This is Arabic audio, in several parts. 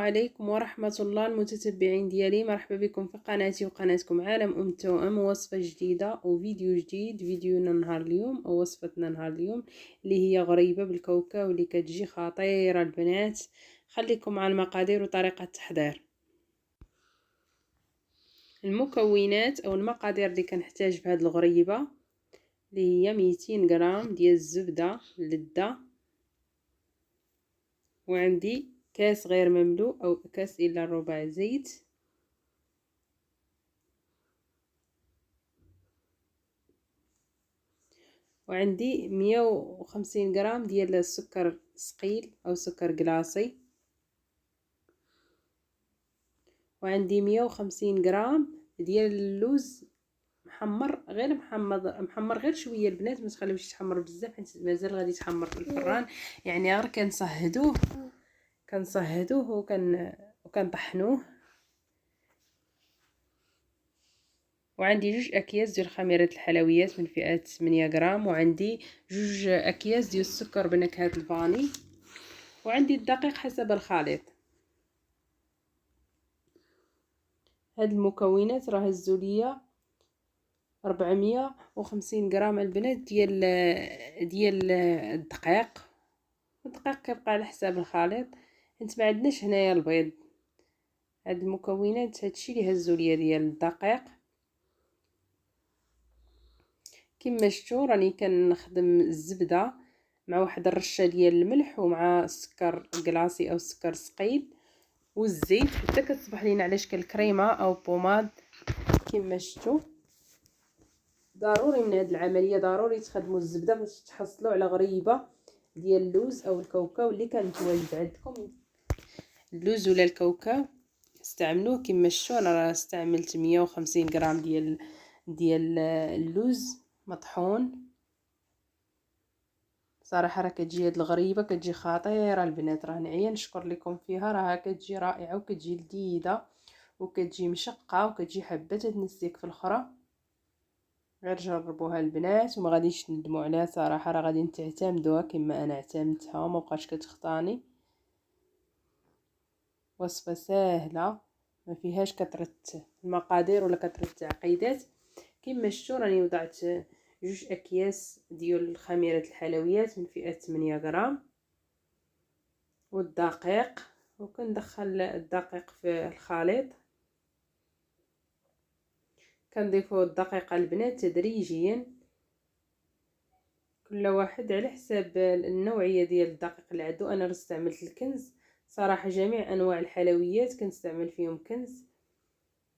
عليكم ورحمة الله المتتبعين ديالي، مرحبا بكم في قناتي وقناتكم عالم أم التوأم. وصفة جديدة وفيديو جديد. فيديونا نهار اليوم أو وصفتنا نهار اليوم اللي هي غريبة بالكاوكاو اللي كتجي خطيرة البنات. خليكم على المقادير وطريقة التحضير. المكونات أو المقادير اللي كنحتاج في هذه الغريبة اللي هي 200 غرام ديال الزبدة للدة، وعندي كاس غير مملوء أو كاس إلا ربع زيت، وعندي 150 غرام ديال السكر ثقيل أو سكر كلاصي، وعندي 150 غرام ديال اللوز محمر، غير محمر غير شويه البنات، ما تخليوش يتحمر بزاف حيت مازال غادي يتحمر في الفران، يعني غير كنصهدوه وكنطحنوه. وعندي 2 اكياس ديال خميره الحلويات من فئه 8 غرام، وعندي 2 اكياس ديال السكر بنكهه الفاني، وعندي الدقيق حسب الخليط. هاد المكونات راه هزوا ليا 450 غرام البنات ديال الدقيق. الدقيق كيبقى على حساب الخليط، حيت ما عندناش هنايا البيض. هاد المكونات هادشي اللي هزوا ليا ديال الدقيق. كما شفتوا راني كنخدم الزبده مع واحد الرشه ديال الملح ومع السكر كلاصي او السكر ثقيل والزيت حتى كتصبح لينا على شكل كريمه او بوماد. كما شفتوا ضروري من هذه العمليه ضروري تخدموا الزبده باش تحصلوا على غريبه ديال اللوز او الكاوكاو اللي كنتواجد عندكم. اللوز ولا الكاوكاو استعملوه. كما شفتوا انا راه استعملت 150 غرام ديال اللوز مطحون. صراحه راه كتجي هاد الغريبه كتجي خطيره البنات، راه نعيا نشكر لكم فيها، راه كتجي رائعه وكتجي لذيذه وكتجي مشقه وكتجي حبه تنسيك في الاخرى. غير جربوها البنات وما غاديش تندموا عليها صراحه، راه غادي تعتمدوها كما انا اعتمدتها وما بقاش كتخطاني. وصفه سهله ما فيهاش كثره المقادير ولا كثره التعقيدات. كما شفتوا راني وضعت 2 اكياس ديال خميره الحلويات من فئه 8 غرام والدقيق، وكندخل الدقيق في الخليط. كنضيفوا الدقيق البنات تدريجيا، كل واحد على حساب النوعيه ديال الدقيق اللي عنده. انا استعملت الكنز صراحه، جميع انواع الحلويات كنستعمل فيهم كنز.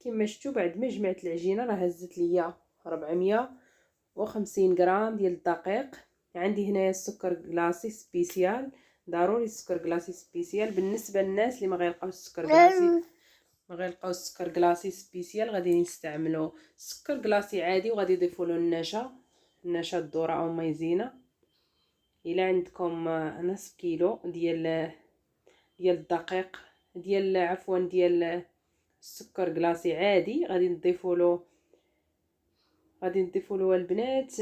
كما شفتوا بعد ما جمعت العجينه راه هزت ليا 450 غرام ديال الدقيق. عندي هنايا السكر كلاصي سبيسيال، ضروري السكر كلاصي سبيسيال بالنسبه للناس اللي ما غيلقاوش السكر كلاصي سبيسيال غادي يستعملوا سكر كلاصي عادي، وغادي يضيفوا له النشا الذره او مايزينا. الا عندكم نصف كيلو ديال الدقيق ديال السكر كلاصي عادي غادي نضيفوا له البنات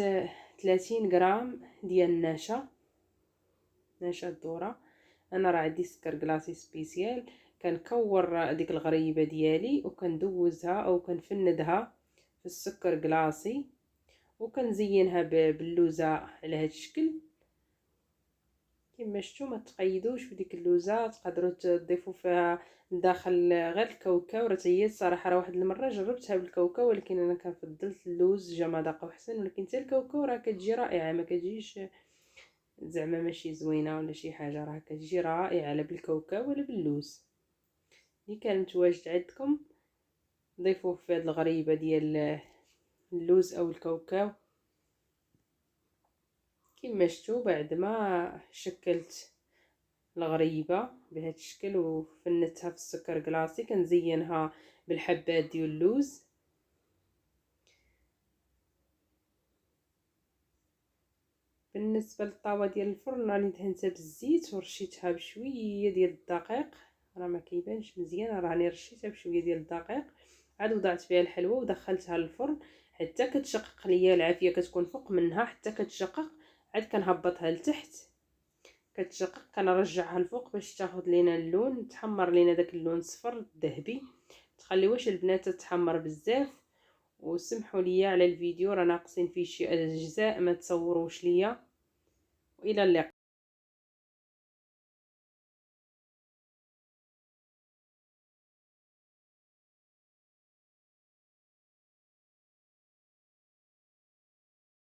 30 غرام ديال نشا الذره. انا راه عندي سكر كلاصي سبيسيال، كنكور ديك الغريبه ديالي وكندوزها او كنفندها في السكر كلاصي وكنزينها باللوزه على هذا الشكل. كما شفتوا ما تقيدوش في ديك اللوزه، تقدروا تضيفوا فيها داخل غير الكاوكاو. راه هي الصراحه راه واحد المره جربتها بالكاوكاو، ولكن انا كنفضلت اللوز جا مذاقه احسن، ولكن حتى الكاوكاو راه كتجي رائعه، ما كتجيش زعما ماشي زوينه ولا شي حاجه، راه كتجي رائعه لا بالكاوكاو ولا باللوز. اللي كان متواجد عندكم ضيفوه في هذه الغريبه ديال اللوز او الكاوكاو. كما شفتوا بعد ما شكلت الغريبه بهذا الشكل وفنتها في السكر كلاصي كنزينها بالحبات ديال اللوز. بالنسبه للطاوه ديال الفرن راني دهنتها بالزيت ورشيتها بشويه ديال الدقيق، راه ما كيبانش مزيان، راني رشيتها بشويه ديال الدقيق. عاد وضعت فيها الحلوى ودخلتها للفرن حتى كتشقق ليا، العافيه كتكون فوق منها حتى كتشقق، عاد كنهبطها لتحت كتشقق كنرجعها الفوق باش تاخذ لينا اللون، تحمر لينا داك اللون الصفر الذهبي. تخليوش البنات تحمر بزاف. وسمحوا لي على الفيديو راه ناقصين فيه شي اجزاء، ما تصوروش ليا. والى اللقاء.